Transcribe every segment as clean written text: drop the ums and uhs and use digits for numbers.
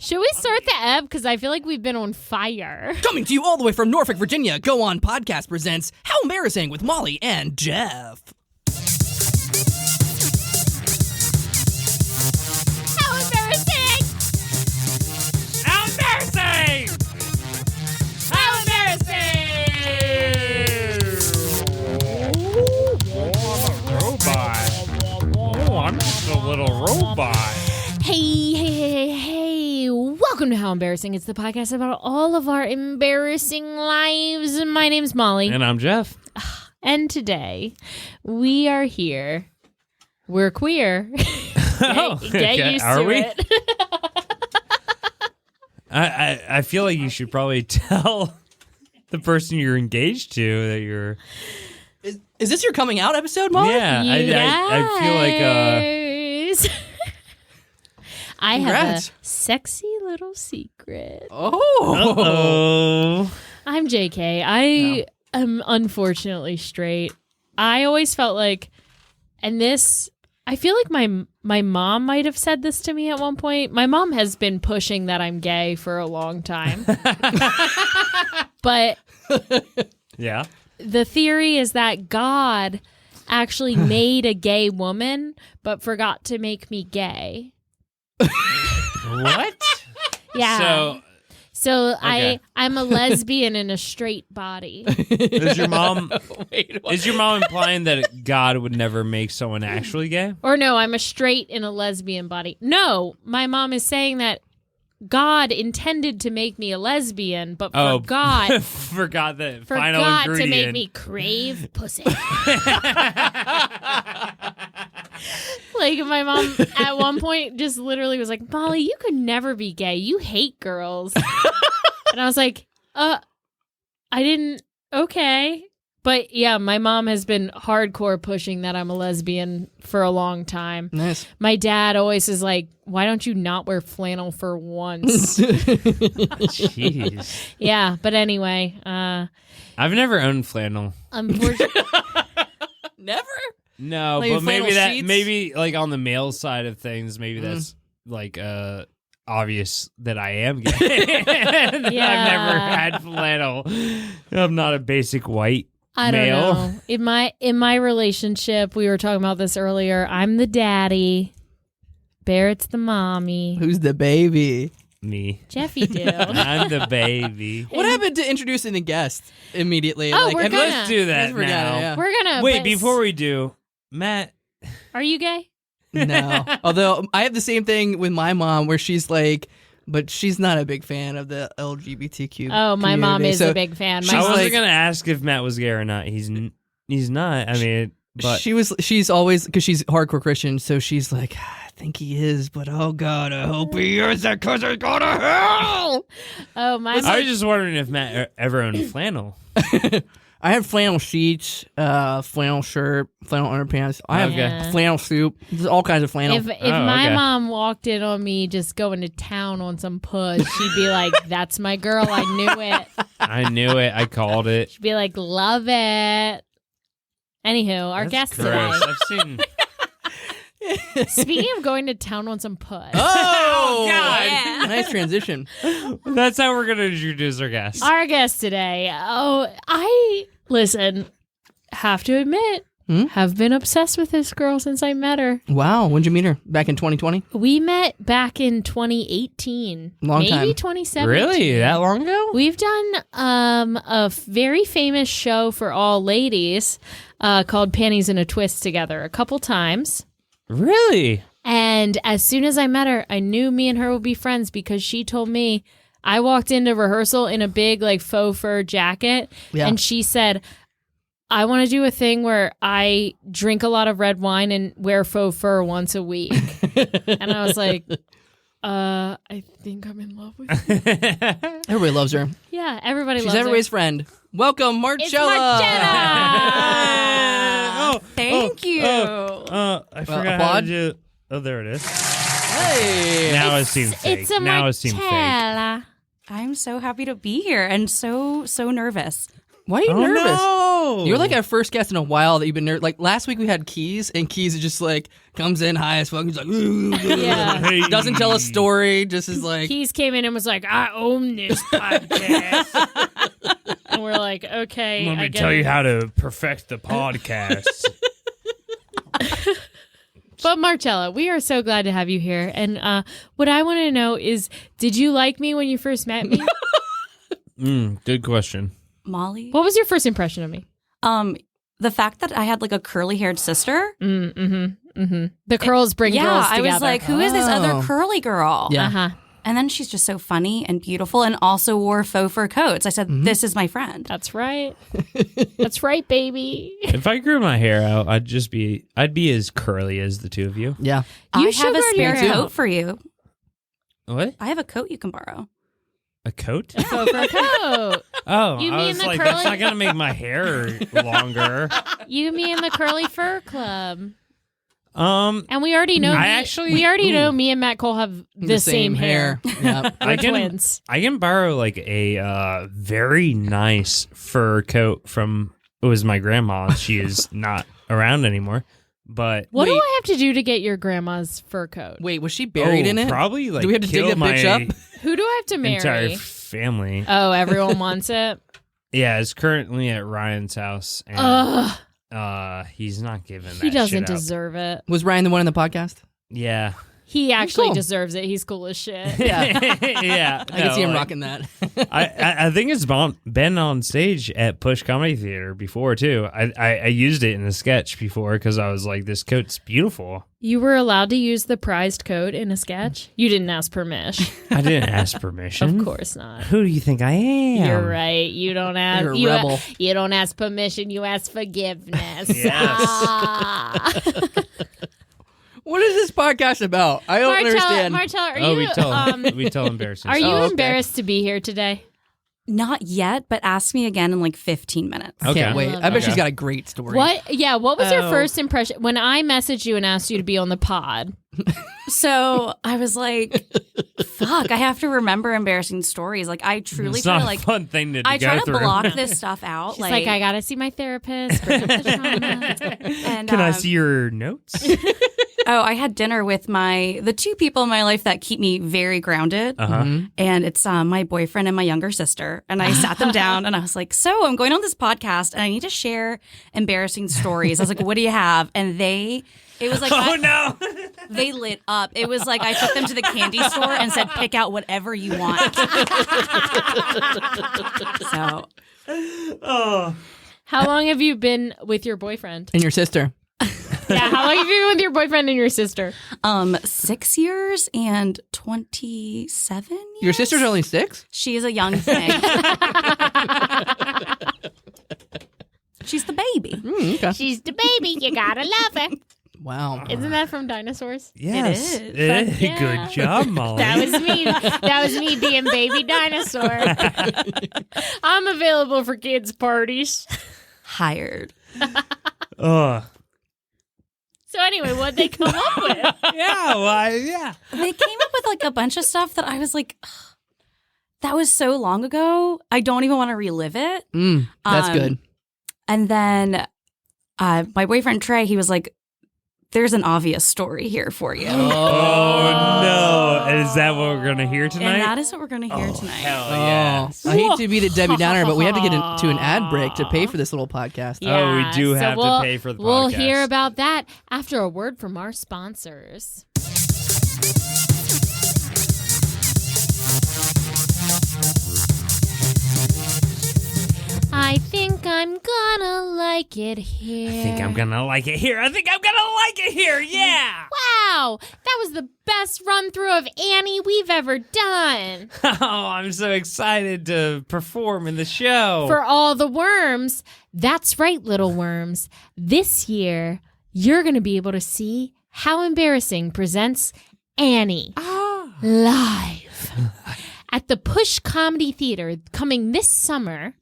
Should we start the ebb? Because I feel like we've been on fire. Coming to you all the way from Norfolk, Virginia, Go On Podcast presents How Embarrassing with Molly and Jeff. How embarrassing! How embarrassing! How embarrassing! Oh, I'm a robot. Oh, I'm just a little robot. Hey. Welcome to How Embarrassing. It's the podcast about all of our embarrassing lives. My name's Molly. And I'm Jeff. And today, we are here. We're queer. Get used Are to we? it. I feel like you should probably tell the person you're engaged to that you're... Is this your coming out episode, Molly? Yeah, I feel like... Yes. I Congrats. have a sexy little secret. Oh. I'm JK. I am unfortunately straight. I always felt like, and this, I feel like my mom might have said this to me at one point. My mom has been pushing that I'm gay for a long time. But Yeah. the theory is that God actually made a gay woman, but forgot to make me gay. What? Yeah. So okay. I'm a lesbian in a straight body. Is your mom Wait, what? is your mom implying that God would never make someone actually gay? Or no, I'm a straight in a lesbian body. No, my mom is saying that God intended to make me a lesbian, but forgot the final forgot ingredient. to make me crave pussy. Like my mom at one point just literally was like, Molly, you could never be gay. You hate girls. And I was like, I didn't. Okay. But yeah, my mom has been hardcore pushing that I'm a lesbian for a long time. Nice. My dad always is like, why don't you not wear flannel for once? Jeez. Yeah, but anyway, I've never owned flannel. unfortunately, Never? No, Like but flannel sheets? maybe like on the male side of things, maybe that's like obvious that I am gay. That Yeah. I've never had flannel. I'm not a basic white I don't male. know. In my relationship, we were talking about this earlier. I'm the daddy. Barrett's the mommy. Who's the baby? Me. Jeffy do. I'm the baby. What happened to introducing the guest immediately? Oh, we're have- gonna- Let's do that Let's forget now. it, yeah. We're gonna Wait, but- before we do, Matt. Are you gay? No. Although I have the same thing with my mom where she's like, but she's not a big fan of the LGBTQ. Oh, my mom community. is So a big fan. she's I wasn't like- gonna ask if Matt was gay or not. He's not. I mean, but she's always, because she's hardcore Christian, so she's like, I think he is, but oh God, I hope he is, because he's going to hell. Oh, my I was just wondering if Matt ever owned flannel. I have flannel sheets, flannel shirt, flannel underpants. I have Okay. flannel soup. There's all kinds of flannel. If Oh, my okay. mom walked in on me just going to town on some puss, she'd be like, that's my girl. I knew it. I knew it. I called it. She'd be like, love it. Anywho, our guest Gross. today. I've seen. Speaking of going to town on some puss. Oh, God. Yeah. Nice transition. That's how we're gonna introduce our guest. Our guest today. Have to admit, have been obsessed with this girl since I met her. Wow, when'd you meet her? Back in 2020? We met back in 2018. Long maybe time. 2017. Really? That long ago? We've done a very famous show for all ladies called Panties in a Twist together a couple times. Really? And as soon as I met her, I knew me and her would be friends because she told me, I walked into rehearsal in a big like faux fur jacket and she said, I want to do a thing where I drink a lot of red wine and wear faux fur once a week. And I was like, I think I'm in love with you. Everybody loves her. Yeah, everybody She's loves everybody's her. friend. Welcome, Marcella. It's Marcella! Thank you. I forgot how applaud? to do. Oh, there it is. Hey. Now it seems fake. It's a Now it seems fake. Marcella. I'm so happy to be here and so nervous. Why are you nervous? No. No. You're like our first guest in a while that you've been like last week we had Keys, and Keys is just like comes in high as fuck. He's like, Yeah. doesn't tell a story, just is like. Keys came in and was like, I own this podcast. And we're like, okay. Let me tell you how to perfect the podcast. But Marcella, we are so glad to have you here. And what I want to know is, did you like me when you first met me? Good question. Molly? What was your first impression of me? The fact that I had like a curly-haired sister. The curls bring girls together. I was like, who is this other curly girl? Yeah. Uh-huh. And then she's just so funny and beautiful and also wore faux fur coats. I said, this is my friend. That's right. That's right, baby. If I grew my hair out, I'd be as curly as the two of you. Yeah. I should have a grow your spare hair coat out. for you. What? I have a coat you can borrow. A coat? Faux fur coat. Oh, You I mean was the like, curly- that's not gonna make my hair longer. You, me, and the curly fur club. Um, And we already know. know me and Matt Cole have the same hair. Yeah. We're twins. I can borrow like a very nice fur coat from. It was my grandma. She is not around anymore. But What do I have to do to get your grandma's fur coat? Wait, was she buried in it? Probably like. Do we have to dig kill that bitch my up? Who do I have to marry? Entire family. Oh, everyone wants it. Yeah, it's currently at Ryan's house, and Ugh, he's not giving that. he doesn't shit up. deserve it. Was Ryan the one in the podcast? Yeah. He actually cool. deserves it. He's cool as shit. Yeah. Yeah, I can see him rocking that. I think it's been on stage at Push Comedy Theater before too. I used it in a sketch before because I was like, this coat's beautiful. You were allowed to use the prized coat in a sketch? You didn't ask permission. I didn't ask permission. Of course not. Who do you think I am? You're right. You don't ask. You're a rebel. You don't ask permission. You ask forgiveness. Yes. Ah. What is this podcast about? I don't understand. Marcella, are Oh, you? we tell embarrassing. Are you stories. okay. embarrassed to be here today? Not yet, but ask me again in like 15 minutes. Okay. Can't wait. love I bet it. she's got a great story. What? Yeah. What was your Oh. first impression when I messaged you and asked you to be on the pod? So I was like, fuck, I have to remember embarrassing stories. Like I truly It's try not to a like, fun thing to I go try to through. block this stuff out. She's like, I gotta see my therapist. Bring up the trauma. and, Can I see your notes? I had dinner with the two people in my life that keep me very grounded. Uh-huh. And it's my boyfriend and my younger sister. And I sat them down and I was like, so I'm going on this podcast and I need to share embarrassing stories. I was like, what do you have? And it was like, Oh no! they lit up. It was like I took them to the candy store and said, pick out whatever you want. So Oh. How long have you been with your boyfriend? And your sister. Yeah, how long have you been with your boyfriend and your sister? 6 years and 27 years. Your sister's only 6? She is a young thing. She's the baby. Okay. She's the baby. You gotta love her. Wow. Isn't that from Dinosaurs? Yes. It is. Fuck yeah. Good job, Molly. That was me. That was me being baby dinosaur. I'm available for kids' parties. Hired. Ugh. So anyway, what'd they come up with? Yeah. Well, yeah. They came up with like a bunch of stuff that I was like, ugh, that was so long ago. I don't even want to relive it. That's good. And then my boyfriend Trey, he was like, there's an obvious story here for you. Oh no! And is that what we're gonna hear tonight? And that is what we're going to hear tonight. Hell Oh, yes. I hate to be the Debbie Downer, but we have to get into an ad break to pay for this little podcast. Oh, we do so have to pay for the We'll podcast. hear about that after a word from our sponsors. I think I'm gonna like it here. I think I'm gonna like it here. I think I'm gonna like it here. Yeah. Wow, that was the best run through of Annie we've ever done. Oh, I'm so excited to perform in the show. For all the worms. That's right, little worms. This year, you're going to be able to see How Embarrassing presents Annie live at the Push Comedy Theater coming this summer.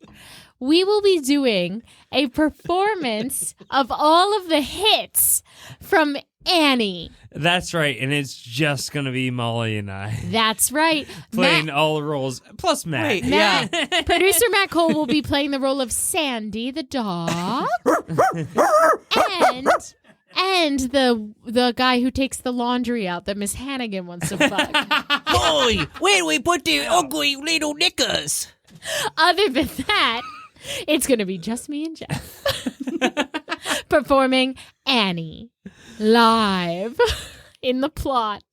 We will be doing a performance of all of the hits from Annie. That's right, and it's just gonna be Molly and I That's right. playing all the roles, plus Matt. Wait, Matt, producer Matt Cole will be playing the role of Sandy the dog, and the guy who takes the laundry out that Miss Hannigan wants to fuck. Boy, where do we put the ugly little knickers? Other than that, it's gonna be just me and Jeff performing Annie live in the plot.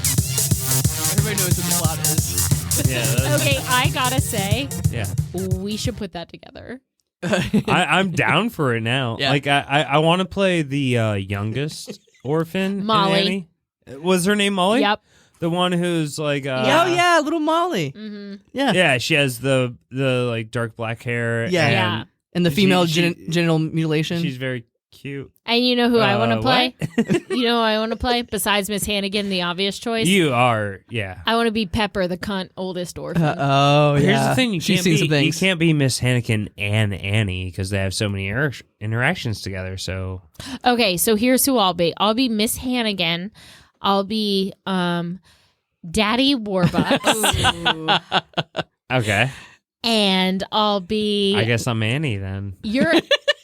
Everybody knows what the plot is. Yeah. Okay, I gotta say, Yeah. we should put that together. I'm down for it now. Yeah. Like I want to play the youngest orphan. in Molly. Annie. Was her name Molly? Yep. The one who's like. Oh yeah, little Molly. Mm-hmm. Yeah. Yeah, she has the like dark black hair. Yeah. and Yeah. And the female She- genital mutilation. She's very cute. And you know who I want to play? what? You know who I want to play? Besides Miss Hannigan, the obvious choice? You are, yeah. I want to be Pepper, the cunt oldest orphan. Oh yeah. Here's the thing: you She's can't seen be some things. you can't be Miss Hannigan and Annie because they have so many interactions together. So Okay, so here's who I'll be. I'll be Miss Hannigan. I'll be Daddy Warbucks. okay, And I'll be I guess I'm Annie then. you're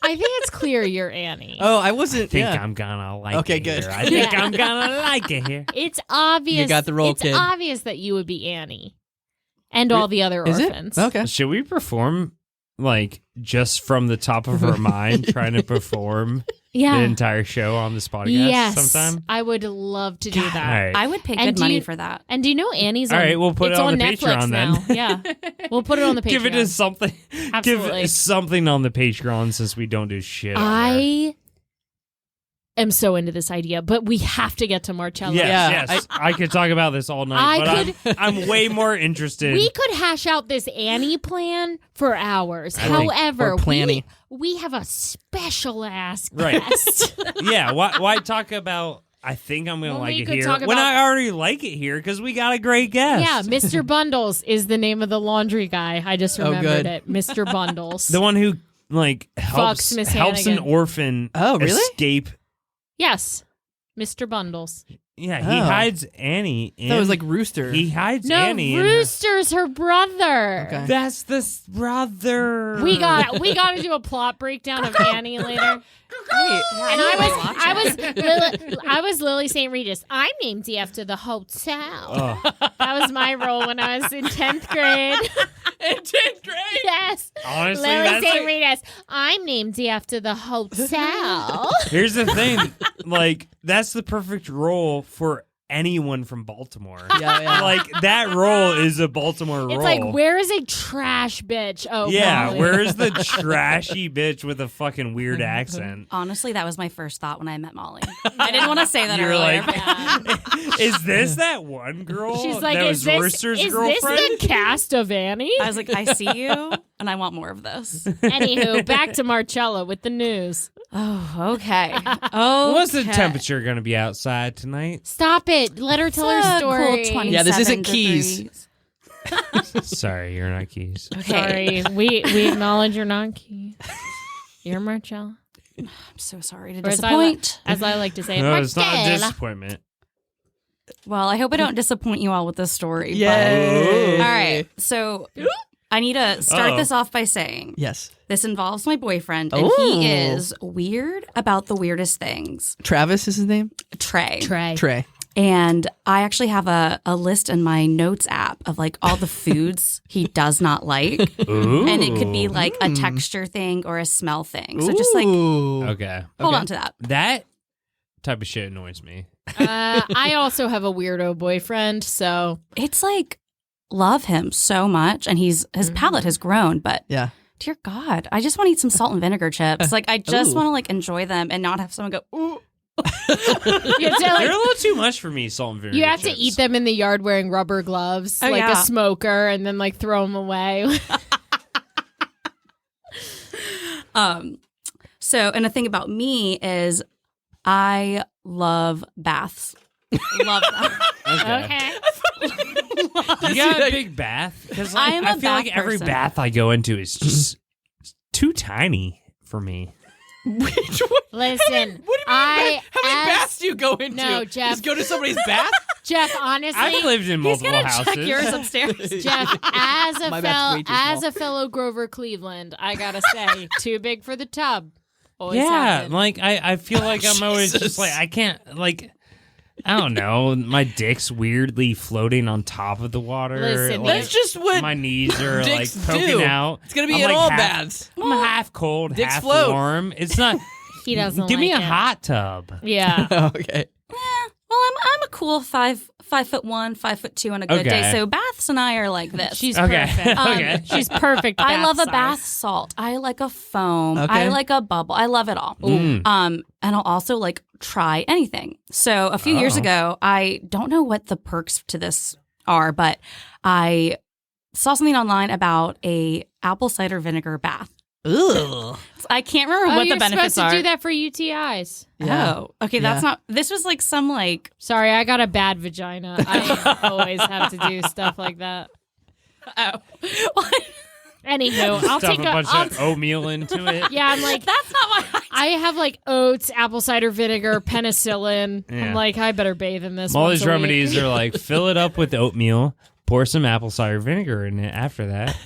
I think it's clear you're Annie. Oh, I wasn't. I think yeah. I'm gonna like Okay, it good. here. I think Yeah. I'm gonna like it here. It's obvious. You got the role, it's kid. obvious that you would be Annie. And all the other Is orphans. it? Okay. Should we perform like just from the top of our mind, trying to perform Yeah. the entire show on this podcast Yes. sometime? I would love to do All that. right. I would pay And good do money you- for that. And do you know Annie's All on right, we'll put it's it on the Netflix Patreon now. then. Yeah. We'll put it on the Patreon. Give it as something. Absolutely. Give something on the Patreon since we don't do shit. on there. I am so into this idea, but we have to get to Marcella. Yes, Yeah, yes. I could talk about this all night, but I'm way more interested. We could hash out this Annie plan for hours. I think- However, or planny. we have a special ass Right. guest. Yeah, why talk about I think I'm going to Well, like we it could here talk when about- I already like it here because we got a great guest. Yeah, Mr. Bundles is the name of the laundry guy. I just remembered good. it. Mr. Bundles. The one who like helps Miss helps an Hannigan. orphan Oh, really? escape. Yes. Mr. Bundles. Yeah, he Oh. hides Annie. That was like Rooster. he hides No, Annie. in her- Rooster's her brother. Okay. That's the brother. We got to do a plot breakdown of Annie later. And I was Lily St. Regis. I'm named after the hotel. Oh. That was my role when I was in 10th grade. in 10th grade. Yes. Honestly, Lily that's St. like- Regis. I'm named after the hotel. Here's the thing, like that's the perfect role for anyone from Baltimore. Yeah. Like that role is a Baltimore role. It's like, where is a trash bitch? Oh, yeah, Molly. where is the trashy bitch with a fucking weird accent? Honestly, that was my first thought when I met Molly. I didn't want to say that You're earlier. like, is this that one girl? She's like, that is was Rooster's this girlfriend? the cast of Annie? I was like, I see you, and I want more of this. Anywho, back to Marcella with the news. Oh, okay. Oh, What's the temperature going to be outside tonight? Stop it. Let her tell her story. Cool Yeah, this isn't 27 Keys. degrees. Sorry, you're not Keys. Okay. Sorry. We acknowledge you're not key. You're Marcella. I'm so sorry to Or disappoint. As I like to say, No, it's not a Marcella. disappointment. Well, I hope I don't disappoint you all with this story. Yay. But, all right. So I need to start Uh-oh. this off by saying Yes. this involves my boyfriend, and Ooh. he is weird about the weirdest things. Travis is his name? Trey. Trey. And I actually have a list in my notes app of like all the foods he does not like. Ooh. And it could be like a texture thing or a smell thing. So just like Ooh. Okay. hold Okay. on to that. That type of shit annoys me. I also have a weirdo boyfriend, so It's like love him so much, and his palate has grown, but Yeah. dear God, I just want to eat some salt and vinegar chips. Like I just Ooh. want to like enjoy them and not have someone go, ooh. you have to, They're like, a little too much for me, salt and vinegar you have to chips. eat them in the yard wearing rubber gloves, Oh, like yeah. a smoker, and then like throw them away. So, and the thing about me is I love baths. Love them. Okay. Okay. You got a big bath? Because I am I a feel like bath every person. bath I go into is just too tiny for me. Which one? Listen, How many baths do you go into? No, Jeff. Just go to somebody's bath? Jeff, honestly, I've lived in multiple houses. Check yours upstairs. Jeff, My bath's way too small. a fellow Grover Cleveland, I gotta say, too big for the tub. Always Yeah, have been. like I feel like I'm always just like I can't like. I don't know. My dick's weirdly floating on top of the water. Listen, like, That's just what my knees are like dicks poking do. out. It's gonna be I'm in like all half- baths. I'm half cold, Dicks half float. warm. It's not. He doesn't. Give me a like it. hot tub. Yeah. Okay. Well, I'm a cool 5'1", 5'2" on a good Okay. day. So baths and I are like this. She's Okay. perfect. Okay. She's perfect. I love a size. bath salt. I like a foam. Okay. I like a bubble. I love it all. Mm. And I'll also like try anything. So a few years ago, I don't know what the perks to this are, but I saw something online about a apple cider vinegar bath. Ugh. I can't remember what you're the benefits supposed are. to do that for UTIs. Yeah. Oh, okay. That's not. This was like some like. Sorry, I got a bad vagina. I always have to do stuff like that. Oh, Anywho, I'll Stuff take a bunch I'll of oatmeal into it. yeah, I'm like, that's not what I have like oats, apple cider vinegar, penicillin. Yeah. I'm like, I better bathe in this. Molly's once a week. remedies are like fill it up with oatmeal, pour some apple cider vinegar in it after that.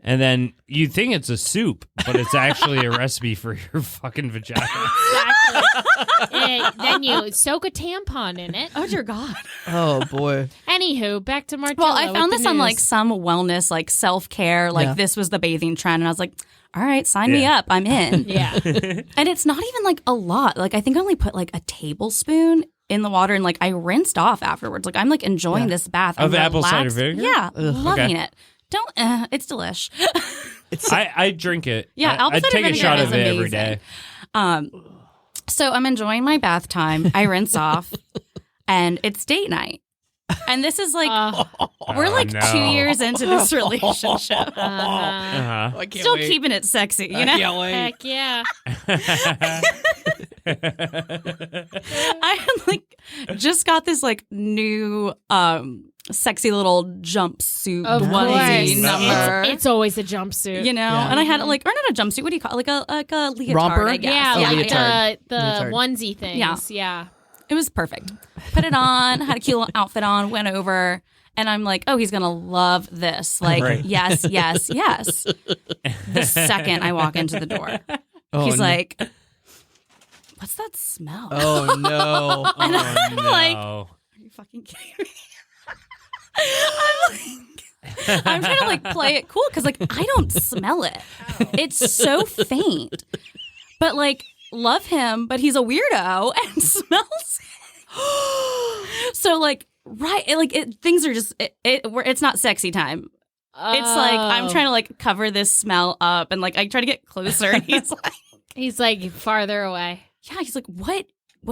And then you think it's a soup, but it's actually a recipe for your fucking vagina. Exactly. Then you soak a tampon in it. Oh dear God. Oh boy. Anywho, back to Marcella. Well, I found with this the on like news. some wellness, like self-care, like Yeah. this was the bathing trend. And I was like, all right, sign me Yeah. up. I'm in. Yeah. And it's not even like a lot. Like I think I only put like a tablespoon in the water and like I rinsed off afterwards. Like I'm like enjoying this bath. Of I'm apple cider relaxed. vinegar? Yeah. Loving Okay. it. Don't, it's delish. I drink it. Yeah, apple I cider take a vinegar shot is of it every amazing. day. So I'm enjoying my bath time. I rinse off and it's date night. And this is like, we're like no. 2 years into this relationship. Uh-huh. I can't Still wait. keeping it sexy, you I know? can't wait. Heck yeah. I had like just got this like new sexy little jumpsuit Of onesie course. number. It's always a jumpsuit. you know, Yeah. and I had like, or not a jumpsuit. What do you call it? Like a leotard? Romper? I guess. Yeah, Oh, like leotard. the Leotard. onesie things. Yeah. Yeah. It was perfect. Put it on, had a cute little outfit on, went over, and I'm like, oh, he's gonna love this. Like, Right. yes, yes, yes. The second I walk into the door, Oh, he's no. like, what's that smell? Oh no. And I'm like, No. are you fucking kidding me? I'm trying to like play it cool because like I don't smell it. It's so faint. But like love him, but he's a weirdo and smells it. So like right, things are just it's not sexy time. It's like I'm trying to like cover this smell up and like I try to get closer and He's like farther away. yeah, he's like, what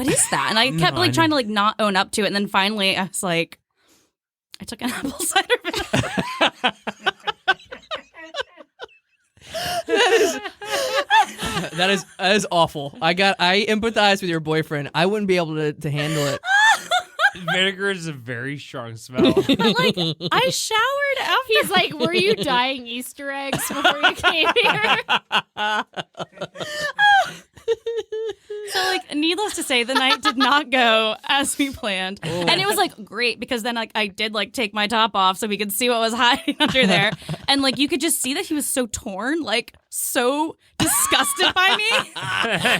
is that? And I kept like trying to like not own up to it. And then finally I was like, I took an apple cider vinegar. That is awful. I empathize with your boyfriend. I wouldn't be able to handle it. Vinegar is a very strong smell. But like I showered after. He's like, were you dyeing Easter eggs before you came here? So like needless to say, the night did not go as we planned. And it was like great because then like I did like take my top off so we could see what was hiding under there. And like you could just see that he was so torn, like so disgusted by me.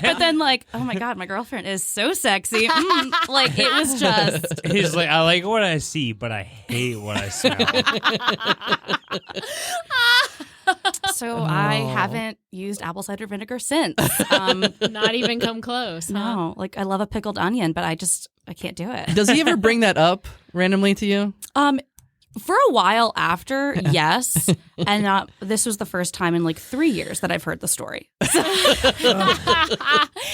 But then like, oh my God, my girlfriend is so sexy. Like it was just He's like, I like what I see, but I hate what I smell. so I haven't used apple cider vinegar since. Not even come close. Huh? No, like I love a pickled onion, but I can't do it. Does he ever bring that up randomly to you? For a while after, yes. And this was the first time in like 3 years that I've heard the story.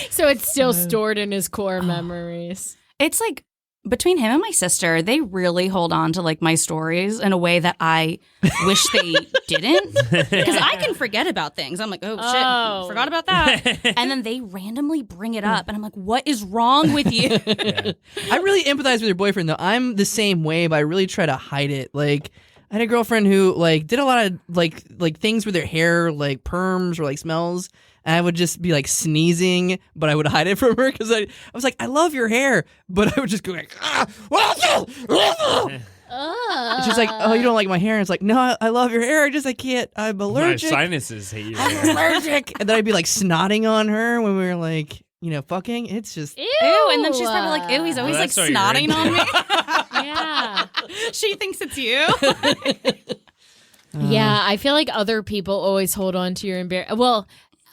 So it's still stored in his core memories. It's like between him and my sister, they really hold on to like my stories in a way that I wish they didn't. Because I can forget about things. I'm like, oh shit, forgot about that. And then they randomly bring it up. And I'm like, what is wrong with you? I really empathize with your boyfriend though. I'm the same way, but I really try to hide it. Like I had a girlfriend who like did a lot of like things with her hair, like perms or like smells. and I would just be like sneezing, but I would hide it from her because I was like, I love your hair, but I would just go like, And she's like, oh, you don't like my hair? And it's like, no, I love your hair. I can't. I'm allergic. My sinuses hate your I'm hair. allergic. And then I'd be like snotting on her when we were like, fucking. It's just. Ew, and then she's probably like, ew, he's always like that's why you're snotting into on me. Yeah. She thinks it's you. Yeah, I feel like other people always hold on to your embarrassment. Well,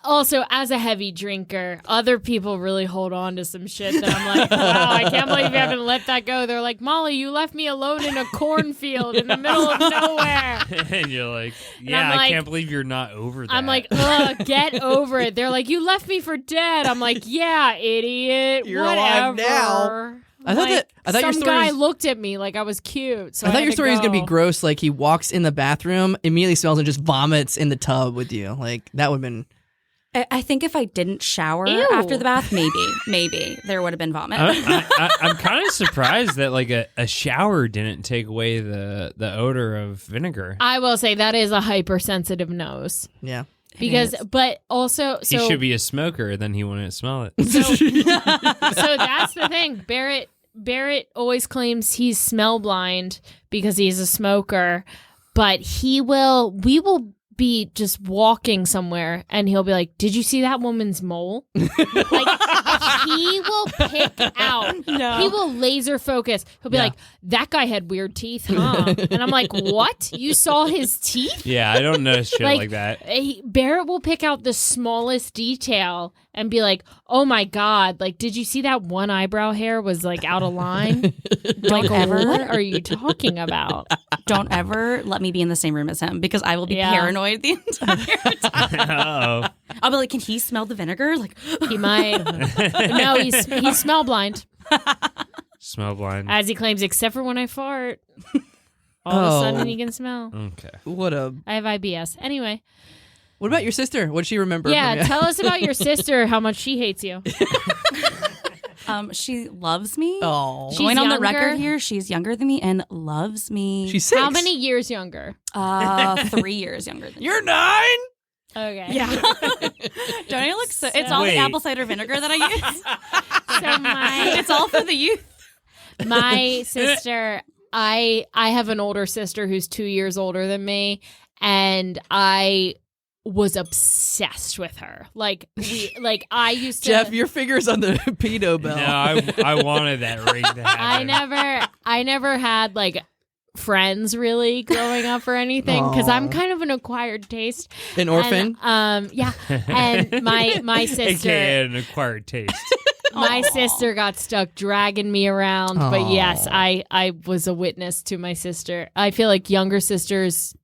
also, as a heavy drinker, other people really hold on to some shit that I'm like, wow, I can't believe you haven't let that go. They're like, Molly, you left me alone in a cornfield in the middle of nowhere. And you're like, And yeah, I'm I like- can't believe you're not over that. I'm like, ugh, get over it. They're like, you left me for dead. I'm like, yeah, idiot. You're whatever. alive now. I thought your some story guy was- looked at me like I was cute. So I thought had your to story was going to be go. gross. Like he walks in the bathroom, immediately smells, and just vomits in the tub with you. Like that would have been. I think if I didn't shower Ew. after the bath, maybe there would have been vomit. I'm kind of surprised that like a shower didn't take away the odor of vinegar. I will say that is a hypersensitive nose. Yeah. Because, but also, He so should be a smoker, then he wouldn't smell it. so that's the thing. Barrett always claims he's smell blind because he's a smoker, but we will be just walking somewhere and he'll be like, did you see that woman's mole? Like he will pick out, he will laser focus. He'll be like, that guy had weird teeth, huh? And I'm like, what? You saw his teeth? Yeah, I don't notice shit like that. Barrett will pick out the smallest detail and be like, oh my God, like, did you see that one eyebrow hair was like out of line? Don't ever. What are you talking about? Don't ever let me be in the same room as him because I will be paranoid the entire time. Uh-oh. I'll be like, can he smell the vinegar? Like, He might. No, he's smell blind, Smell blind. as he claims, except for when I fart. All of a sudden he can smell. Okay. I have IBS. Anyway. What about your sister? What'd she remember? from Yeah, you? tell us about your sister, how much she hates you. she loves me. Oh. She's Going on the younger? record here, she's younger than me and loves me. She's 6. How many years younger? 3 years younger than me. You're 9? Okay. Yeah. Don't I look so? It's all Wait. the apple cider vinegar that I use. So It's all for the youth. my sister, I have an older sister who's 2 years older than me, and I was obsessed with her. I used to. Jeff, your finger's on the pedo bell. No, I wanted that ring to happen. I never had like friends really growing up or anything because I'm kind of an acquired taste. An orphan? And, yeah. And my sister. AKA an acquired taste. My sister got stuck dragging me around, but Aw. yes, I was a witness to my sister. I feel like younger sisters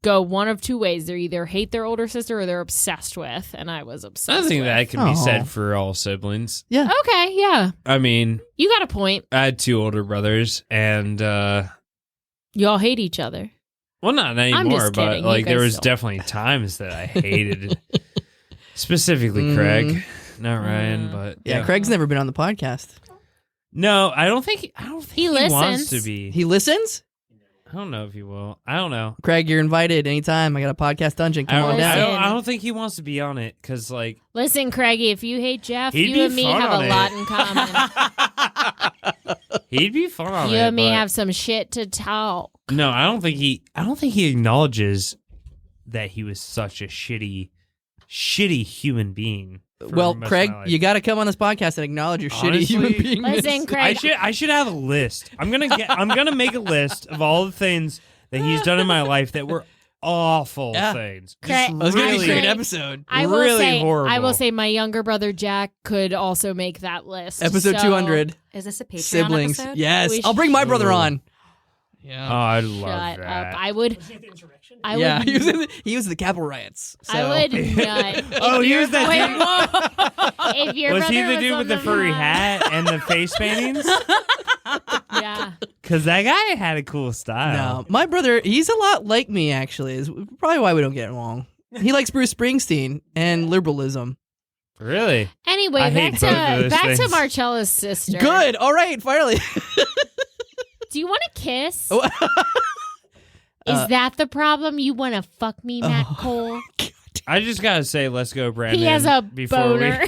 go one of two ways. They either hate their older sister or they're obsessed with, and I was obsessed I think with. that can be Aw. said for all siblings. Yeah. Okay, yeah. I mean, You got a point. I had 2 older brothers, and You all hate each other. well, not I'm anymore, just but kidding. You like there guys was still- definitely times that I hated, specifically Craig, not Ryan, but Yeah, Craig's never been on the podcast. No, I don't think He he wants listens. to be. He listens? I don't know if he will. I don't know. Craig, you're invited anytime. I got a podcast dungeon. Come on I down. Listen. don't think he wants to be on it because like Listen, Craigie, if you hate Jeff, He'd you be and me fun have on a it. lot in common. he'd be fun on You it. and me but- have some shit to talk. No, I don't think he acknowledges that he was such a shitty human being. for Well, most of Craig, my life. you got to come on this podcast and acknowledge your shitty Honestly, human being. Listen, Craig. I should have a list. I'm gonna make a list of all the things that he's done in my life that were awful Yeah. things. Craig- That was going to be a really- great Craig- episode. I will really say, horrible. I will say, my younger brother Jack could also make that list. Episode So- 200. Is this a Patreon Siblings. episode? Yes. We I'll bring my brother Ooh. on. Oh, Yeah. I love Shut that. up! I would. I yeah. would. He was in the Capitol riots. So. I would not. Oh, he was that Wait, dude. If your Was he brother the dude on with the furry hat and the face paintings? Yeah. Because that guy had a cool style. No, my brother, he's a lot like me, actually. Is probably why we don't get along. He likes Bruce Springsteen and liberalism. Really? Anyway, I back hate both of those to things. Marcella's sister. Good. All right. Finally. Do you want to kiss? Oh. Is that the problem? You want to fuck me, Matt Oh. Cole? I just gotta say, let's go, Brandon. He has a before boner.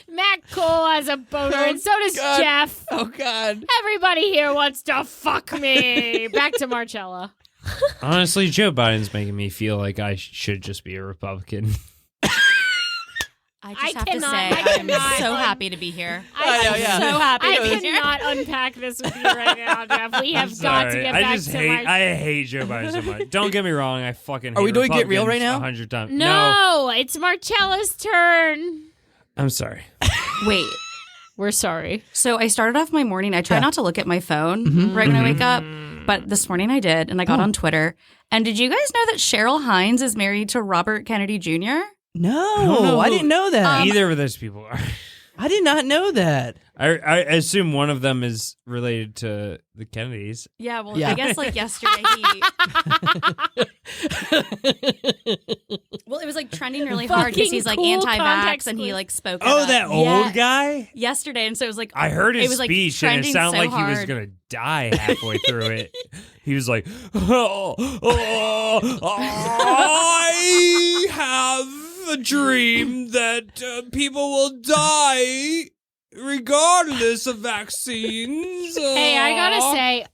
Matt Cole has a boner, and so does God. Jeff. Oh, God. Everybody here wants to fuck me. Back to Marcella. Honestly, Joe Biden's making me feel like I should just be a Republican. I I just have to cannot- say, I I'm cannot- so happy to be here. I know, yeah. So happy I to be here. cannot unpack this with you right now, Jeff. We have got to Sorry. get I back just to hate. my... I hate Joe Biden so much. Don't get me wrong. I fucking. Hate Are we doing Get Real Republicans right now? 100 times. No, it's Marcella's turn. I'm sorry. Wait. We're sorry. So I started off my morning. I try not to look at my phone right when I wake up, but this morning I did, and I got on Twitter. And did you guys know that Cheryl Hines is married to Robert Kennedy Jr.? No, I didn't know that. Either of those people are. I did not know that. I assume one of them is related to the Kennedys. Yeah, well, Yeah. I guess like yesterday well, it was like trending really hard because Fucking he's like cool anti-vax context and he clues. like spoke. Oh, at that us old guy? yesterday, and so it was like I heard his it was, like, speech and it trending sounded so like he was hard. going to die halfway through it. He was like, I have a dream that people will die regardless of vaccines. Hey, I gotta say,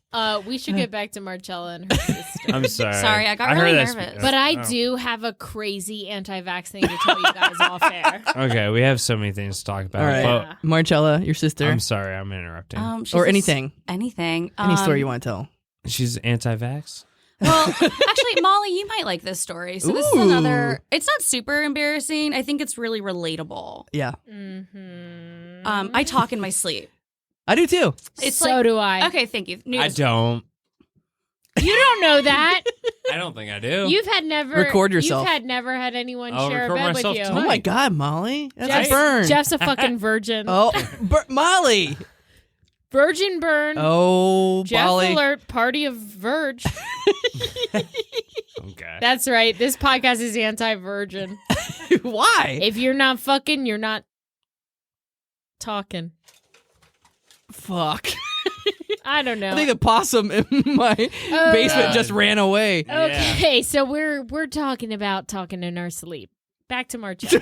we should get back to Marcella and her sister. I'm sorry. Sorry, I got heard really that nervous. But I Oh. do have a crazy anti-vax thing to tell you guys off air. Okay, we have so many things to talk about. All right. Yeah. Marcella, your sister. I'm sorry, I'm interrupting. she's or just- anything. anything, Any story you want to tell. She's anti-vax? Well, actually, Molly, you might like this story. So this is Ooh. another. It's not super embarrassing. I think it's really relatable. Yeah. Mm-hmm. I talk in my sleep. I do too. It's so like do I. okay, thank you. I News. don't. You don't know that. I don't think I do. You've had never Record yourself. You've had never had anyone I'll share a record bed with myself you. tonight. Oh my God, Molly. That's Jeff's, a burn. Jeff's a fucking virgin. Oh, Molly. Virgin burn. Oh, Jeff Molly. alert. Party of Verge. Okay. That's right. This podcast is anti-virgin. Why? If you're not fucking, you're not talking. Fuck. I don't know. I think the possum in my basement just ran away. Okay, so we're talking about talking in our sleep. Back to Marcella.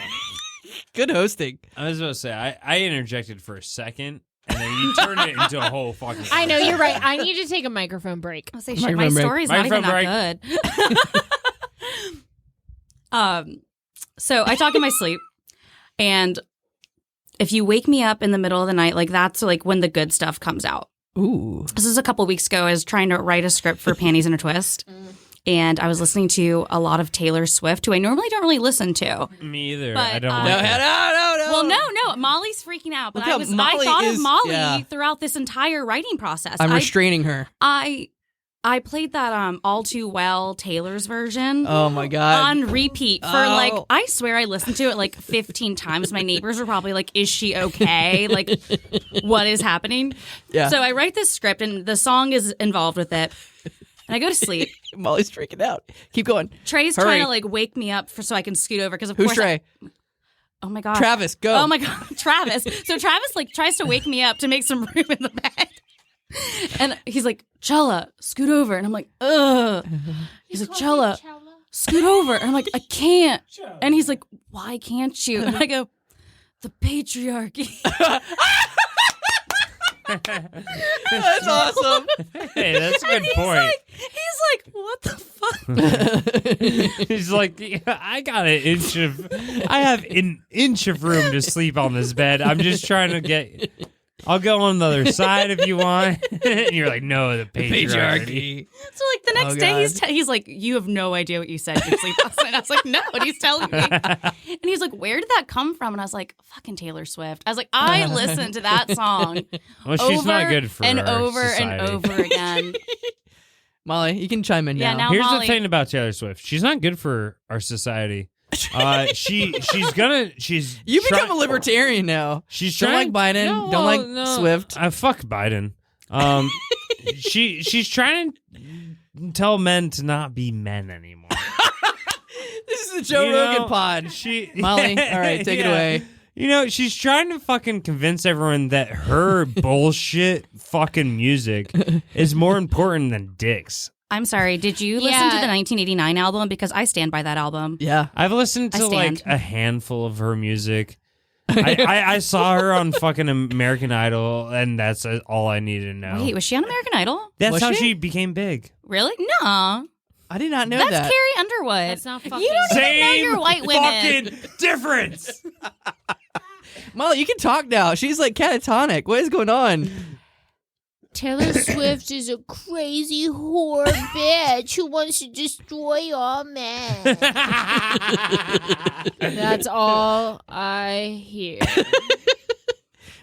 Good hosting. I was about to say, I interjected for a second, and then you turned it into a whole fucking... I know, you're right. I need to take a microphone break. I'll say shit. My Microphone break. story's not even Microphone that good. So I talk in my sleep, and if you wake me up in the middle of the night, like that's like when the good stuff comes out. Ooh. This is a couple weeks ago. I was trying to write a script for Panties in a Twist, and I was listening to a lot of Taylor Swift, who I normally don't really listen to. Me either. But, I don't uh, like No, that. no. Well, no, Molly's freaking out, but Look how I Molly thought is- of Molly yeah. throughout this entire writing process. I'm restraining her. I played that All Too Well Taylor's version. Oh my God. On repeat for like, I swear I listened to it like 15 times. My neighbors were probably like, is she okay? Like, what is happening? Yeah. So I write this script and the song is involved with it. And I go to sleep. Molly's freaking out. Keep going. Trey's Hurry. trying to like wake me up so I can scoot over because of Who's course. Trey? Oh my God. Travis, go. Oh my God. Travis. So Travis like tries to wake me up to make some room in the bed. And he's like, Chella, scoot over. And I'm like, ugh. He's like, Chella, scoot over. And I'm like, I can't. And he's like, why can't you? And I go, the patriarchy. That's awesome. Hey, that's a good He's point. like, what the fuck? He's like, "Yeah, I got I have an inch of room to sleep on this bed. I'm just trying to get... I'll go on the other side if you want. And you're like, no, the patriarchy. So like the next Oh, day God. he's like, you have no idea what you said to sleep last night. I was like, no, and he's telling me. And he's like, where did that come from? And I was like, fucking Taylor Swift. I was like, I listened to that song Well, she's over not good for and our over society. and over again. Molly, you can chime in Yeah, now. now- Here's Molly- the thing about Taylor Swift. She's not good for our society. She's You become a libertarian now. She's Don't trying like Biden. No, don't like no. Swift. Fuck Biden. She's trying to tell men to not be men anymore. This is the Joe You Rogan know, pod. She Molly, all right, take it away. You know, she's trying to fucking convince everyone that her bullshit fucking music is more important than dicks. I'm sorry. Did you listen to the 1989 album? Because I stand by that album. Yeah. I've listened to like a handful of her music. I saw her on fucking American Idol, and that's all I needed to know. Wait, was she on American Idol? That's Was how she? she became big. Really? No. I did not know That's that. Carrie Underwood. That's not fucking. You don't even know Same your white women. fucking difference. Molly, you can talk now. She's like catatonic. What is going on? Taylor Swift is a crazy whore bitch who wants to destroy all men. That's all I hear.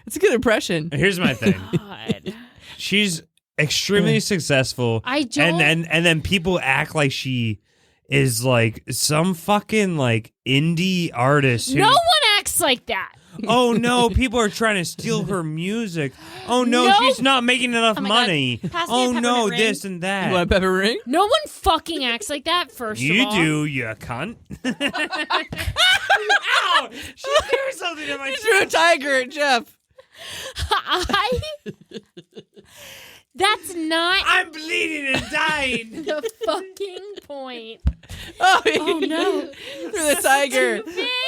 It's a good impression. Here's my thing. God. She's extremely successful. I don't. And then people act like she is like some fucking like indie artist. No one acts like that. Oh no, people are trying to steal her music. Oh no, she's not making enough Oh my money. God. Pass me a Oh peppermint no, ring. this and You want a that. pepper ring? No one fucking acts like that. First of You all, do, you cunt. Ow! She threw something at my You threw a tiger at Jeff. That's not I'm bleeding and dying. the fucking point. Oh, no. threw the tiger.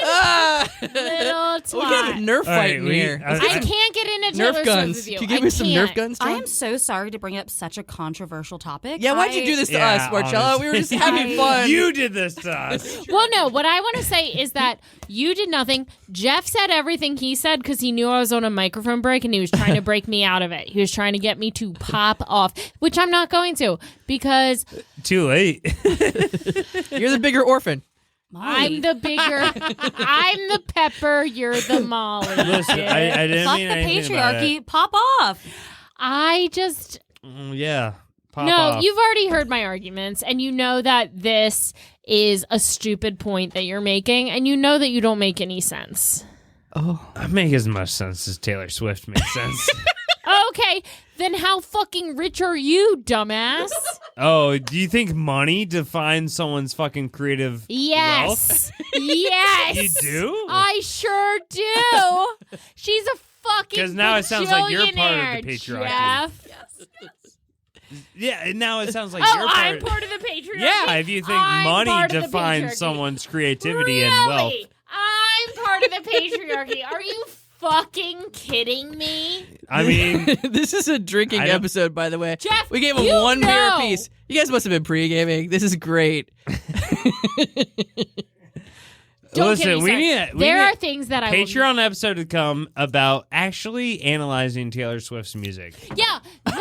Ah. Little We got a twat. Nerf fight in we- here. I- I can't get into Taylor Nerf Swift guns. with you. Can you give I me some Nerf can't. guns, I John? am so sorry to bring up such a controversial topic. Yeah, why'd you do this to Yeah, us, Marcella? We were just having fun. You did this to us. Well, no, what I want to say is that you did nothing. Jeff said everything he said because he knew I was on a microphone break and he was trying to break me out of it. He was trying to get me to pop off, which I'm not going to because Too late. You're the bigger orphan. I'm the bigger, I'm the pepper, you're the Molly. Listen, I didn't Fuck mean the anything about it. patriarchy. Pop off. I just, Yeah. Pop no, off. you've already heard my arguments and you know that this is a stupid point that you're making and you know that you don't make any sense. Oh. I make as much sense as Taylor Swift makes sense. Okay, then how fucking rich are you, dumbass? Oh, do you think money defines someone's fucking creative Yes. Yes. You do? I sure do. She's a fucking 'Cause now it sounds like you're part of the bajillionaire, patriarchy. Jeff. Yeah, and now it sounds like Oh, you're I'm part part of the patriarchy. Yeah, if you think I'm money part of the defines patriarchy. someone's creativity really? and wealth. I'm part of the patriarchy. Are you fucking kidding me? I mean, This is a drinking I don't- episode, by the way. Jeff, we gave him you one beer know. apiece. You guys must have been pre-gaming. This is great. Don't listen, get me we started. need There are things that I will Patreon episode to come about actually analyzing Taylor Swift's music. Yeah, listen to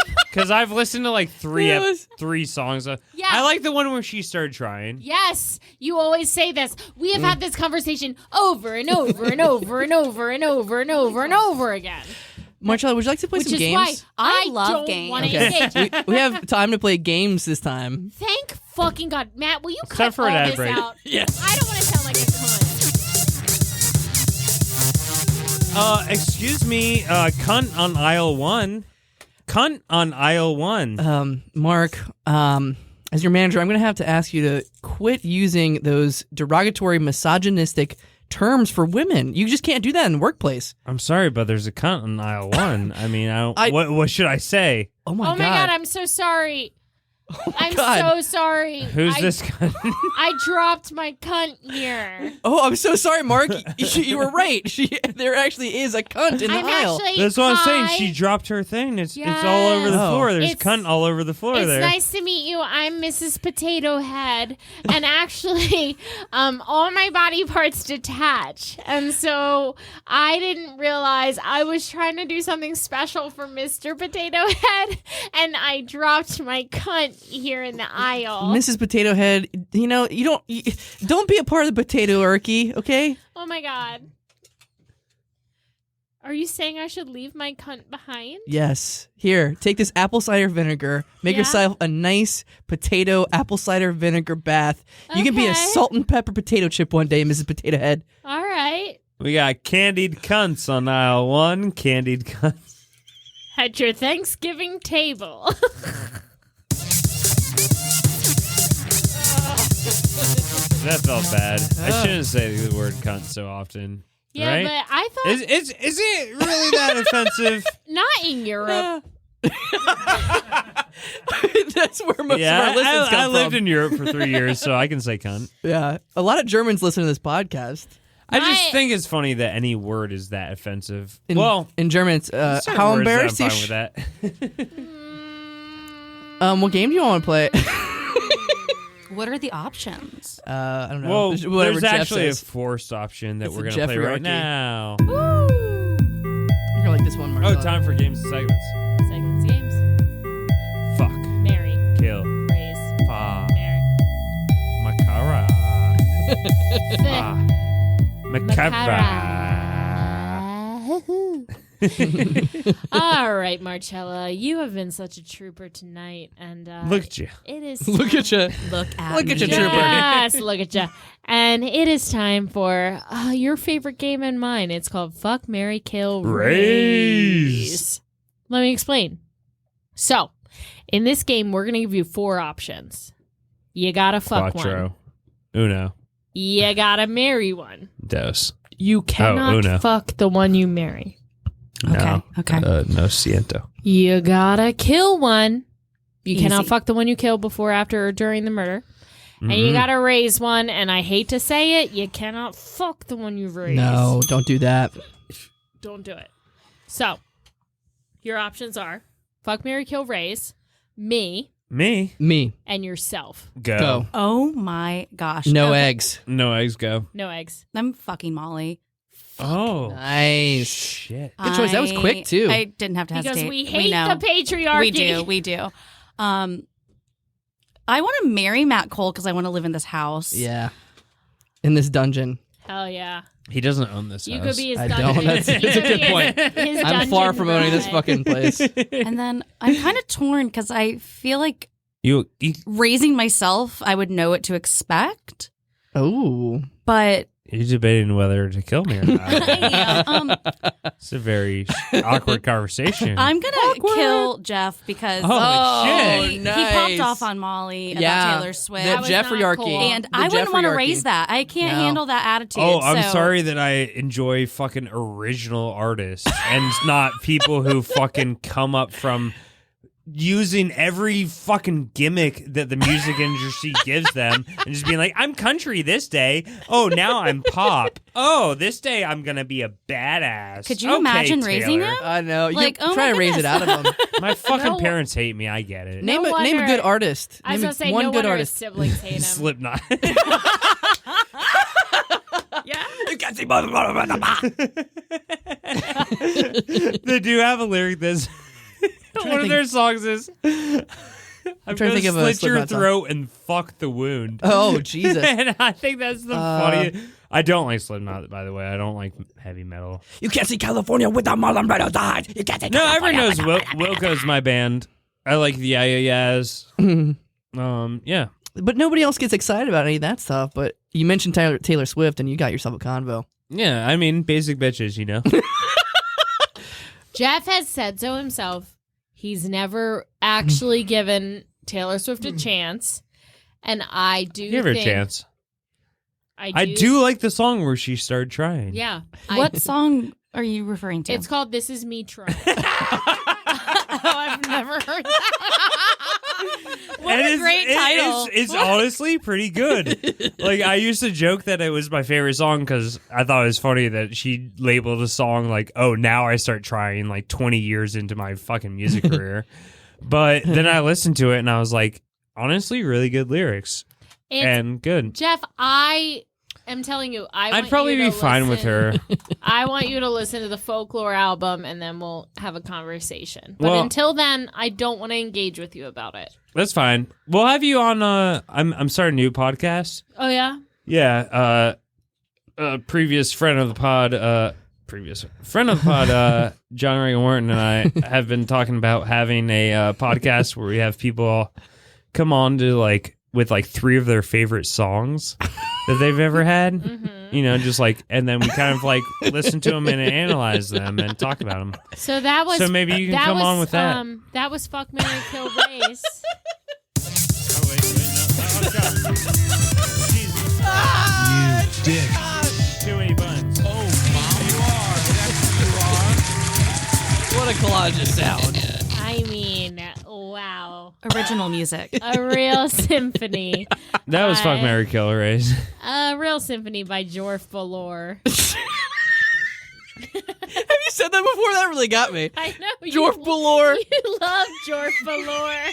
the Because I've listened to like three Yes. songs. Yeah. I like the one where she started trying. Yes, you always say this. We have had this conversation over and over and over and over and over and over and over again. Marcella, would you like to play Which some is games? why I I love don't games. want to Okay. engage. we have time to play games this time. Thank fucking God. Matt, will you time cut for all an ad this break. out? Yes. I don't want to sound like a cunt. Excuse me, cunt on aisle one. Cunt on aisle one. Mark, as your manager, I'm going to have to ask you to quit using those derogatory, misogynistic terms for women. You just can't do that in the workplace. I'm sorry, but there's a cunt on aisle one. I mean, I don't. I- what should I say? Oh my Oh my God, I'm so sorry. I'm God. so sorry. Who's this cunt? I dropped my cunt here. Oh, I'm so sorry, Mark. You were right. There actually is a cunt in the I'm aisle. actually That's what I'm saying. hi. She dropped her thing. It's all over the Yes. floor. There's It's- cunt all over the floor It's there. nice to meet you. I'm Mrs. Potato Head, and actually, all my body parts detach, and so I didn't realize I was trying to do something special for Mr. Potato Head, and I dropped my cunt here in the aisle. Mrs. Potato Head, you don't be a part of the potato-archy, okay? Oh my God. Are you saying I should leave my cunt behind? Yes. Here, take this apple cider vinegar. Make Yeah. yourself a nice potato apple cider vinegar bath. You can be a Okay. salt and pepper potato chip one day, Mrs. Potato Head. All right. We got candied cunts on aisle one. Candied cunts. At your Thanksgiving table. That felt bad. I shouldn't say the word cunt so often. Yeah, right? but I thought Is it really that offensive? not in Europe. That's where most of our listens come I from. lived in Europe for 3 years, so I can say cunt. Yeah, a lot of Germans listen to this podcast. I just think it's funny that any word is that offensive. In German, it's certain how words that I'm embarrassing. fine with that. What game do you want to play? What are the options? I don't know. Well, Whatever there's Jeff actually says. a forced option that It's we're a going to play right Jeffrey-archy. now. You're gonna like this one, Oh, Marcella. time for games and segments. Segments, games. Fuck. Mary. Kill. Raise. Pa. Mary. Macara. Thick. Macara. All right, Marcella, you have been such a trooper tonight, and Look at you. it is Look at you. Look at Look me. at you, trooper. yes, look at you. And it is time for your favorite game and mine. It's called Fuck, Marry, Kill, Raise. Let me explain. So, in this game, we're gonna give you 4 options. You gotta fuck one. Quattro. Uno. You gotta marry one. Dos. You cannot Uno. fuck the one you marry. No. Okay. No siento. You gotta kill one. You Easy. cannot fuck the one you kill before, after, or during the murder. And you gotta raise one, and I hate to say it, you cannot fuck the one you've raised. No, don't do that. Don't do it. So, your options are fuck, marry, kill, raise, me, Me. and yourself. Go. Oh my gosh. No Okay. eggs. No eggs, go. No eggs. I'm fucking Molly. Oh. Nice. Shit. Good choice. That was quick, too. I didn't have to Because hesitate. we hate know. the patriarchy. We do. I want to marry Matt Cole because I want to live in this house. Yeah. In this dungeon. Hell yeah. He doesn't own this You house. could be his I dungeon. don't. That's a You could good be point. his I'm far dungeon from owning this guy. fucking place. And then I'm kind of torn because I feel like You raising myself, I would know what to expect. Oh. But you're debating whether to kill me or not. yeah, It's a very awkward conversation. I'm gonna kill Jeff because Oh, shit. he nice. popped off on Molly about Yeah. Taylor Swift. The That was Jeffrey not Arky. cool. And The I wouldn't want to Jeffrey raise Arky. that. I can't No. handle that attitude. Oh, I'm so- sorry that I enjoy fucking original artists and not people who fucking come up from using every fucking gimmick that the music industry gives them and just being like, I'm country this day. Oh, now I'm pop. Oh, this day I'm going to be a badass. Could you Okay, imagine raising Taylor. him? I know. You Like, can oh try my to raise it out of them. My fucking No. parents hate me. I get it. Name No a wonder- good artist. I was Name gonna say one no good wonder artist. his siblings hate him. Slipknot. Yeah. You can't see They do have a lyric that's one of their songs is I'm trying to think of a slit your Slipknot song. throat and fuck the wound. Oh, Jesus. And I think that's the funniest. I don't like Slipknot, by the way. I don't like heavy metal. You can't see California with the Marlon Brando died. You can't see No, everyone knows Wilco's my band. I like the Yayas. Yeah. But nobody else gets excited about any of that stuff. But you mentioned Taylor Swift, and you got yourself a convo. Yeah, I mean, basic bitches, you know? Jeff has said so himself. He's never actually given Taylor Swift a chance. And I do Give her a think- chance. I I do like the song where she started trying. Yeah. What song are you referring to? It's called This Is Me Trying. Oh, I've never heard that. What a great title. It's honestly pretty good. Like, I used to joke that it was my favorite song because I thought it was funny that she labeled a song like, oh, now I start trying like 20 years into my fucking music career. But then I listened to it and I was like, honestly, really good lyrics. And good. Jeff, I am telling you, I'd probably be fine with her. I want you to listen to the Folklore album, and then we'll have a conversation. But Well- until then, I don't want to engage with you about it. That's fine. We'll have you on. I'm starting a new podcast. Oh yeah, Yeah. Previous friend of the pod. John Reagan Wharton and I have been talking about having a podcast where we have people come on to with 3 of their favorite songs that they've ever had. You know, just and then we kind of listen to them and analyze them and talk about them. so that was. So maybe you can that come was, on with that. That was Fuck, Marry, Kill, Raise. Oh, wait, no. Jesus. You dick. Too many buns. Oh, Mom, you are. That's who you are. What a collage of sound. I mean, Wow. Original music. A real symphony. That was Fuck, Marry, Kill, Raise. A real symphony by Jorf Valor. Have you said that before? That really got me. I know. Jorf Valor. You love Jorf Valor.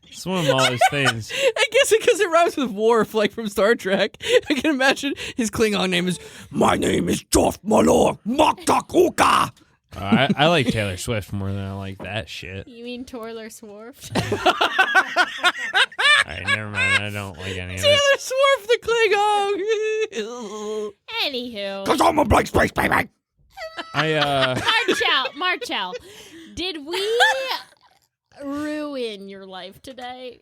It's one of Molly's things. I guess because it rhymes with Worf, like from Star Trek. I can imagine his Klingon name is, my name is Jorf Valor Makakuka. I like Taylor Swift more than I like that shit. You mean Taylor Swift? All right, never mind. I don't like any of Taylor it. Swift the Klingon. Anywho. Cause I'm a blank space, baby. Marcel, did we ruin your life today?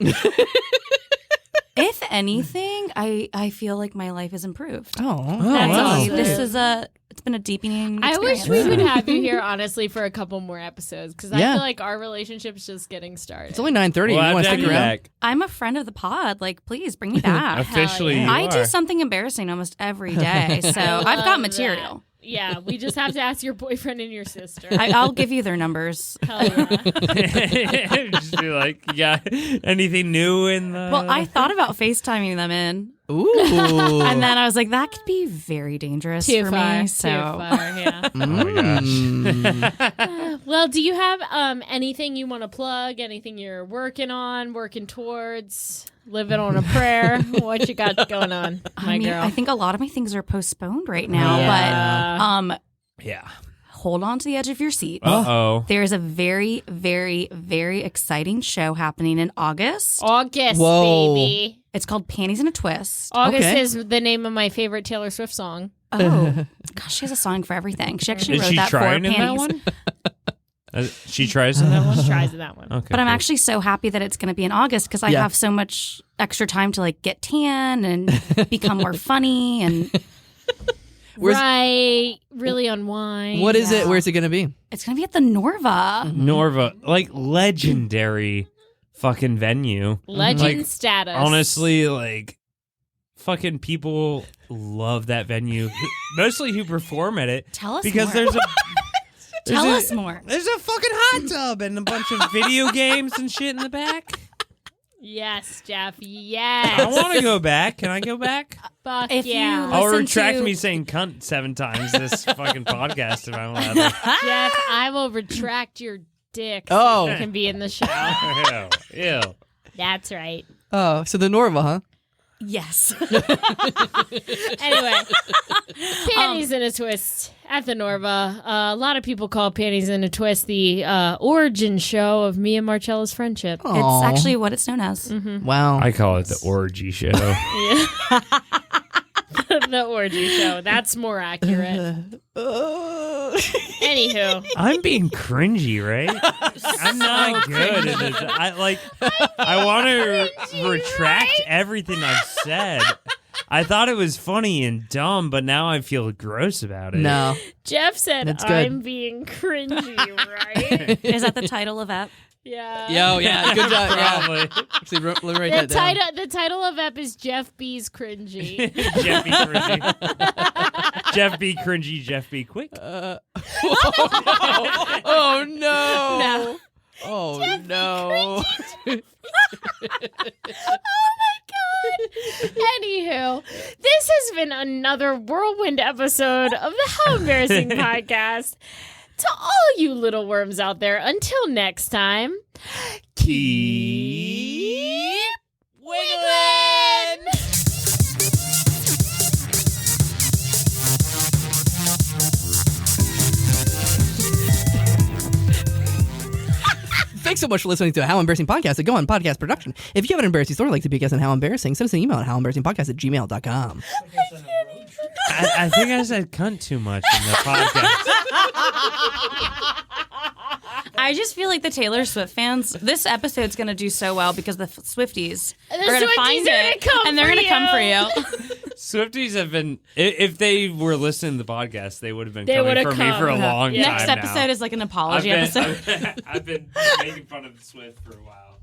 If anything, I feel like my life has improved. Oh, That's wow. awesome. It's been a deepening I experience. wish we would have you here, honestly, for a couple more episodes, because I Yeah. feel like our relationship's just getting started. it's only 9:30. Well, you I've want to done stick you around? back. I'm a friend of the pod. Like, please bring me back. Officially, yeah. you I do are. something embarrassing almost every day, so I've love got material. Yeah, we just have to ask your boyfriend and your sister. I'll give you their numbers. Hell yeah. Just be like, yeah, anything new in the... Well, I thought about FaceTiming them in, Ooh. and then I was like, that could be very dangerous Too for far. me. So Too far, yeah. Oh my gosh. Well, do you have anything you want to plug? Anything you're working on, working towards, living on a prayer? What you got going on, my girl? I think a lot of my things are postponed right now, Yeah. but Yeah. hold on to the edge of your seat. Uh-oh. There's a very, very, very exciting show happening in August. August, Whoa. baby. It's called Panties in a Twist. August Okay. is the name of my favorite Taylor Swift song. Oh, gosh, she has a song for everything. She actually Is wrote she that for trying in that Panties. one? She tries in that one? She tries in that one. Okay. But I'm cool. actually so happy that it's going to be in August because I Yeah. have so much extra time to like get tan and become more funny. And Where's- Right. Really unwind. What is it? Where's it going to be? it's going to be at the Norva. Norva, like legendary fucking venue. Legend Like, status. Honestly, like fucking people love that venue. Mostly who perform at it. Tell us because more. there's a Tell there's us a- more. There's a fucking hot tub and a bunch of video games and shit in the back. Yes, Jeff. I Yes. want to go back. Can I go back? Fuck If yeah. you- I'll Listen retract to- me saying cunt 7 times this fucking podcast if I'm allowed to. Jeff, I will retract your dick Oh. so you can be in the show. Ew. Ew. That's right. Oh, so the Norva, huh? Yes. Anyway, Panties in a Twist at the Norva. A lot of people call Panties in a Twist the origin show of me and Marcella's friendship. Aw. It's actually what it's known as. Wow. I call it the orgy show. Yeah. The orgy show. That's more accurate. Anywho. I'm being cringy, right? I'm not good at this. I want to retract everything I've said. I thought it was funny and dumb, but now I feel gross about it. No. Jeff said, That's good. I'm being cringy, right? Is that the title of it? Yeah. Yo, yeah, good job. Yeah. Probably. Actually, let me write that down. The title of ep is Jeff B's cringy. Jeff be cringy. Jeff be cringy. Jeff be quick. Oh no! Oh no! Anywho, this has been another whirlwind episode of the How Embarrassing podcast. To all you little worms out there, until next time, keep wiggling! Thanks so much for listening to a How Embarrassing Podcast, a Go On podcast production. If you have an embarrassing story like to be a guest on How Embarrassing, send us an email at howembarrassingpodcast@gmail.com. I think I said cunt too much in the podcast. I just feel like the Taylor Swift fans, this episode's going to do so well because the Swifties The are going to Swifties find are it gonna come and they're for going to come for you. you. Swifties have been, if they were listening to the podcast, they would have been They coming would've for me for a come. long Yeah. time Next now. episode is like an apology I've episode. been making fun of Swift for a while.